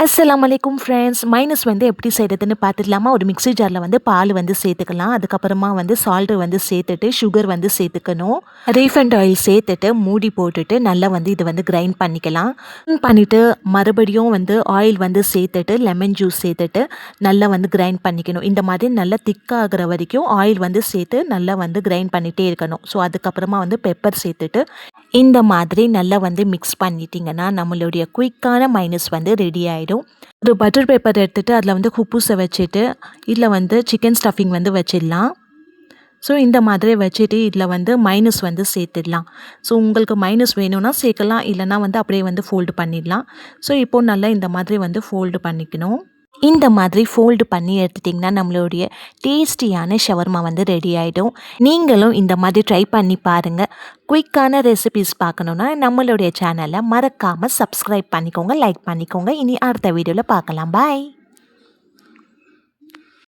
அஸ்ஸலாமு அலைக்கும் friends. Minus வந்து எப்படி செய்கிறதுன்னு பார்த்துடலாமா? ஒரு மிக்ஸி ஜாரில் வந்து பால் வந்து சேர்த்துக்கலாம். அதுக்கப்புறமா வந்து சால்ட்டு வந்து சேர்த்துட்டு சுகர் வந்து சேர்த்துக்கணும். ரீஃபைண்ட் ஆயில் சேர்த்துட்டு மூடி போட்டுட்டு நல்லா வந்து இதை வந்து கிரைண்ட் பண்ணிக்கலாம். பண்ணிவிட்டு மறுபடியும் வந்து ஆயில் வந்து சேர்த்துட்டு லெமன் ஜூஸ் சேர்த்துட்டு நல்லா வந்து கிரைண்ட் பண்ணிக்கணும். இந்த மாதிரி நல்லா திக்காகிற வரைக்கும் ஆயில் வந்து சேர்த்து நல்லா வந்து கிரைண்ட் பண்ணிகிட்டே இருக்கணும். ஸோ அதுக்கப்புறமா வந்து பெப்பர் சேர்த்துட்டு இந்த மாதிரி நல்லா வந்து மிக்ஸ் பண்ணிட்டீங்கன்னா நம்மளுடைய குயிக்கான மைனஸ் வந்து ரெடி ஆகிடும். ஒரு பட்டர் பேப்பர் எடுத்துகிட்டு அதில் வந்து குப்பூஸை வச்சுட்டு இதில் வந்து சிக்கன் ஸ்டஃபிங் வந்து வச்சிடலாம். ஸோ இந்த மாதிரி வச்சுட்டு இதில் வந்து மைனஸ் வந்து சேர்த்துடலாம். ஸோ உங்களுக்கு மைனஸ் வேணும்னா சேர்க்கலாம், இல்லைனா வந்து அப்படியே வந்து ஃபோல்டு பண்ணிடலாம். ஸோ இப்போது நல்லா இந்த மாதிரி வந்து ஃபோல்டு பண்ணிக்கணும். இந்த மாதிரி ஃபோல்டு பண்ணி எடுத்துட்டிங்கன்னா நம்மளுடைய டேஸ்டியான ஷவர்மா வந்து ரெடி ஆகிடும். நீங்களும் இந்த மாதிரி ட்ரை பண்ணி பாருங்கள். குயிக்கான ரெசிபிஸ் பார்க்கணுன்னா நம்மளுடைய சேனலை மறக்காமல் சப்ஸ்கிரைப் பண்ணிக்கோங்க, லைக் பண்ணிக்கோங்க. இனி அடுத்த வீடியோவில் பார்க்கலாம். பாய்.